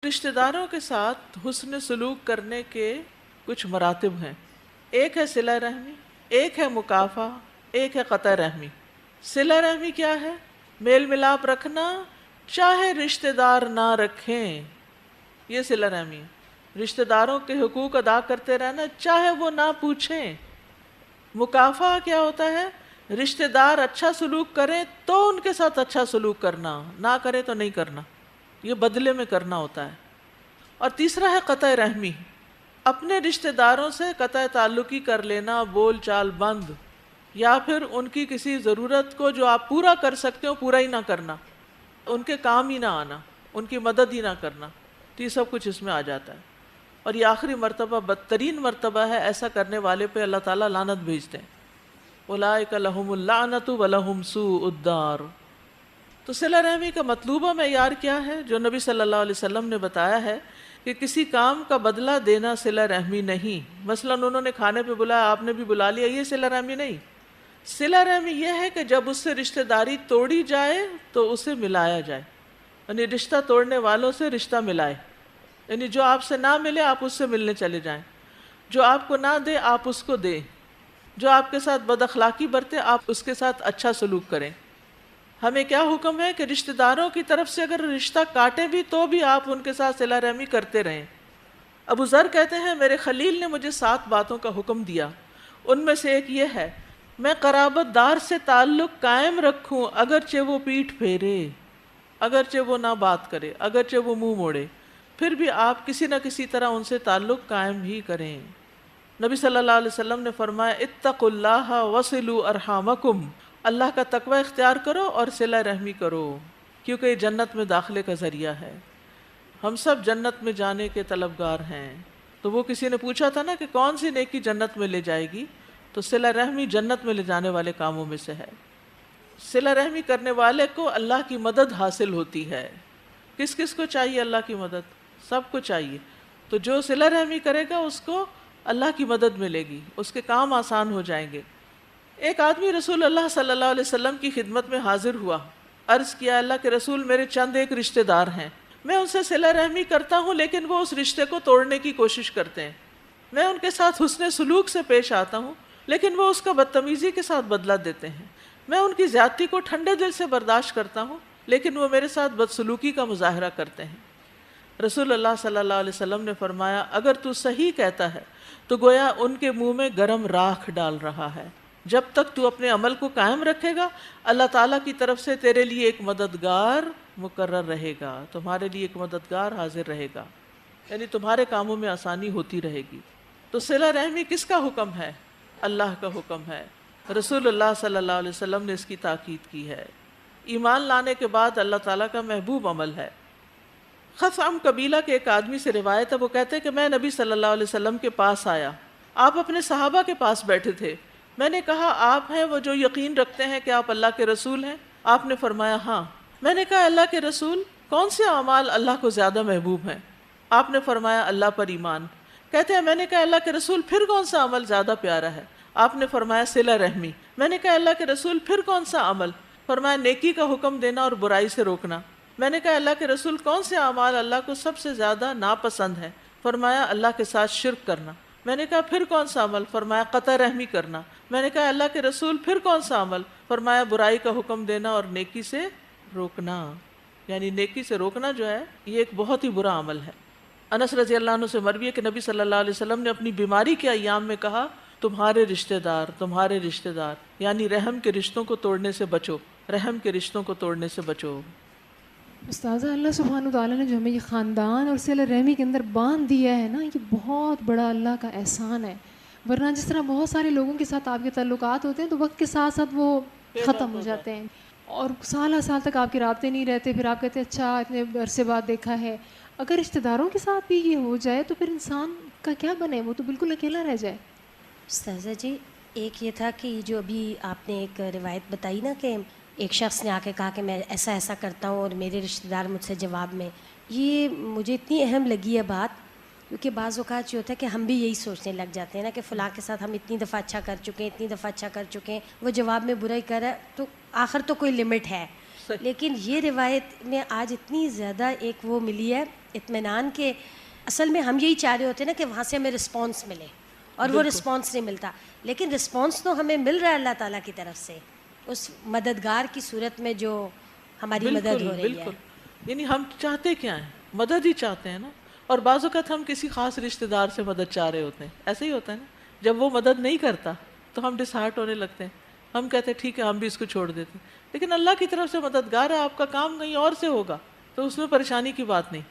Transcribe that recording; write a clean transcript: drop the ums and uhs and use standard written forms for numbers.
رشتہ داروں کے ساتھ حسن سلوک کرنے کے کچھ مراتب ہیں۔ ایک ہے صلہ رحمی، ایک ہے مکافہ، ایک ہے قطع رحمی۔ صلہ رحمی کیا ہے؟ میل ملاپ رکھنا چاہے رشتہ دار نہ رکھیں، یہ صلہ رحمی ہے۔ رشتہ داروں کے حقوق ادا کرتے رہنا چاہے وہ نہ پوچھیں۔ مکافہ کیا ہوتا ہے؟ رشتہ دار اچھا سلوک کریں تو ان کے ساتھ اچھا سلوک کرنا، نہ کرے تو نہیں کرنا، یہ بدلے میں کرنا ہوتا ہے۔ اور تیسرا ہے قطع رحمی، اپنے رشتہ داروں سے قطع تعلقی کر لینا، بول چال بند، یا پھر ان کی کسی ضرورت کو جو آپ پورا کر سکتے ہو پورا ہی نہ کرنا، ان کے کام ہی نہ آنا، ان کی مدد ہی نہ کرنا، تو یہ سب کچھ اس میں آ جاتا ہے۔ اور یہ آخری مرتبہ بدترین مرتبہ ہے، ایسا کرنے والے پہ اللہ تعالیٰ لعنت بھیجتے ہیں۔ اولئک لہم اللعنۃ ولہم سوء الدار۔ تو صلہ رحمی کا مطلوبہ معیار کیا ہے؟ جو نبی صلی اللہ علیہ وسلم نے بتایا ہے کہ کسی کام کا بدلہ دینا صلہ رحمی نہیں۔ مثلا انہوں نے کھانے پہ بلایا، آپ نے بھی بلا لیا، یہ صلہ رحمی نہیں۔ صلہ رحمی یہ ہے کہ جب اس سے رشتہ داری توڑی جائے تو اسے ملایا جائے، یعنی رشتہ توڑنے والوں سے رشتہ ملائے، یعنی جو آپ سے نہ ملے آپ اس سے ملنے چلے جائیں، جو آپ کو نہ دے آپ اس کو دیں، جو آپ کے ساتھ بد اخلاقی برتے آپ اس کے ساتھ اچھا سلوک کریں۔ ہمیں کیا حکم ہے کہ رشتہ داروں کی طرف سے اگر رشتہ کاٹے بھی تو بھی آپ ان کے ساتھ صلہ رحمی کرتے رہیں۔ ابو ذر کہتے ہیں میرے خلیل نے مجھے 7 باتوں کا حکم دیا، ان میں سے ایک یہ ہے میں قرابت دار سے تعلق قائم رکھوں اگرچہ وہ پیٹھ پھیرے، اگرچہ وہ نہ بات کرے، اگرچہ وہ منہ موڑے، پھر بھی آپ کسی نہ کسی طرح ان سے تعلق قائم ہی کریں۔ نبی صلی اللہ علیہ وسلم نے فرمایا اتقوا اللہ وصلوا ارحامکم، اللہ کا تقوی اختیار کرو اور صلہ رحمی کرو، کیونکہ یہ جنت میں داخلے کا ذریعہ ہے۔ ہم سب جنت میں جانے کے طلبگار ہیں۔ تو وہ کسی نے پوچھا تھا نا کہ کون سی نیکی جنت میں لے جائے گی، تو صلہ رحمی جنت میں لے جانے والے کاموں میں سے ہے۔ صلہ رحمی کرنے والے کو اللہ کی مدد حاصل ہوتی ہے۔ کس کس کو چاہیے اللہ کی مدد؟ سب کو چاہیے۔ تو جو صلہ رحمی کرے گا اس کو اللہ کی مدد ملے گی، اس کے کام آسان ہو جائیں گے۔ ایک آدمی رسول اللہ صلی اللہ علیہ وسلم کی خدمت میں حاضر ہوا، عرض کیا اللہ کے رسول میرے چند ایک رشتہ دار ہیں، میں ان سے صلہ رحمی کرتا ہوں لیکن وہ اس رشتے کو توڑنے کی کوشش کرتے ہیں، میں ان کے ساتھ حسن سلوک سے پیش آتا ہوں لیکن وہ اس کا بدتمیزی کے ساتھ بدلہ دیتے ہیں، میں ان کی زیادتی کو ٹھنڈے دل سے برداشت کرتا ہوں لیکن وہ میرے ساتھ بدسلوکی کا مظاہرہ کرتے ہیں۔ رسول اللہ صلی اللہ علیہ وسلم نے فرمایا اگر تو صحیح کہتا ہے تو گویا ان کے منہ میں گرم راکھ ڈال رہا ہے، جب تک تو اپنے عمل کو قائم رکھے گا اللہ تعالیٰ کی طرف سے تیرے لیے ایک مددگار مقرر رہے گا، تمہارے لیے ایک مددگار حاضر رہے گا، یعنی تمہارے کاموں میں آسانی ہوتی رہے گی۔ تو صلہ رحمی کس کا حکم ہے؟ اللہ کا حکم ہے، رسول اللہ صلی اللہ علیہ وسلم نے اس کی تاکید کی ہے، ایمان لانے کے بعد اللہ تعالیٰ کا محبوب عمل ہے۔ خثعم قبیلہ کے ایک آدمی سے روایت ہے، وہ کہتے ہیں کہ میں نبی صلی اللہ علیہ وسلم کے پاس آیا، آپ اپنے صحابہ کے پاس بیٹھے تھے، میں نے کہا آپ ہیں وہ جو یقین رکھتے ہیں کہ آپ اللہ کے رسول ہیں؟ آپ نے فرمایا ہاں۔ میں نے کہا اللہ کے رسول کون سے اعمال اللہ کو زیادہ محبوب ہیں؟ آپ نے فرمایا اللہ پر ایمان۔ کہتے ہیں میں نے کہا اللہ کے رسول پھر کون سا عمل زیادہ پیارا ہے؟ آپ نے فرمایا صلہ رحمی۔ میں نے کہا اللہ کے رسول پھر کون سا عمل؟ فرمایا نیکی کا حکم دینا اور برائی سے روکنا۔ میں نے کہا اللہ کے رسول کون سے اعمال اللہ کو سب سے زیادہ ناپسند ہے؟ فرمایا اللہ کے ساتھ شرک کرنا۔ میں نے کہا پھر کون سا عمل؟ فرمایا قطع رحمی کرنا۔ میں نے کہا اللہ کے رسول پھر کون سا عمل؟ فرمایا برائی کا حکم دینا اور نیکی سے روکنا، یعنی نیکی سے روکنا جو ہے یہ ایک بہت ہی برا عمل ہے۔ انس رضی اللہ عنہ سے مروی ہے کہ نبی صلی اللہ علیہ وسلم نے اپنی بیماری کے ایام میں کہا تمہارے رشتہ دار یعنی رحم کے رشتوں کو توڑنے سے بچو، رحم کے رشتوں کو توڑنے سے بچو۔ استاذہ اللہ سبحانہ وتعالیٰ نے جو ہمیں یہ خاندان اور صلہ رحمی کے اندر باندھ دیا ہے نا، یہ بہت بڑا اللہ کا احسان ہے، ورنہ جس طرح بہت سارے لوگوں کے ساتھ آپ کے تعلقات ہوتے ہیں تو وقت کے ساتھ ساتھ وہ ختم ہو جاتے ہیں اور سال سال تک آپ کے رابطے نہیں رہتے، پھر آپ کہتے ہیں اچھا اتنے عرصے بعد دیکھا ہے۔ اگر رشتہ داروں کے ساتھ بھی یہ ہو جائے تو پھر انسان کا کیا بنے، وہ تو بالکل اکیلا رہ جائے۔ استاذہ جی ایک یہ تھا کہ جو ابھی آپ نے ایک روایت بتائی نا کہ ایک شخص نے آ کے کہا کہ میں ایسا ایسا کرتا ہوں اور میرے رشتہ دار مجھ سے جواب میں، یہ مجھے اتنی اہم لگی ہے بات، کیونکہ بعض اوقات یہ ہوتا ہے کہ ہم بھی یہی سوچنے لگ جاتے ہیں نا کہ فلاں کے ساتھ ہم اتنی دفعہ اچھا کر چکے ہیں، اتنی دفعہ اچھا کر چکے ہیں، وہ جواب میں برا ہی کر رہا ہے، تو آخر تو کوئی لمٹ ہے۔ لیکن یہ روایت میں آج اتنی زیادہ ایک وہ ملی ہے اطمینان کہ اصل میں ہم یہی چاہ رہے ہوتے ہیں نا کہ وہاں سے ہمیں رسپانس ملے، اور وہ رسپانس نہیں ملتا، لیکن رسپانس تو ہمیں مل رہا ہے اللہ تعالیٰ کی طرف سے اس مددگار کی صورت میں جو ہماری مدد ہو رہی ہے۔ بالکل، یعنی ہم چاہتے کیا ہیں؟ مدد ہی چاہتے ہیں نا، اور بعض اوقات ہم کسی خاص رشتہ دار سے مدد چاہ رہے ہوتے ہیں، ایسے ہی ہوتا ہے نا، جب وہ مدد نہیں کرتا تو ہم ڈس ہارٹ ہونے لگتے ہیں، ہم کہتے ہیں ٹھیک ہے ہم بھی اس کو چھوڑ دیتے ہیں، لیکن اللہ کی طرف سے مددگار ہے، آپ کا کام کہیں اور سے ہوگا تو اس میں پریشانی کی بات نہیں۔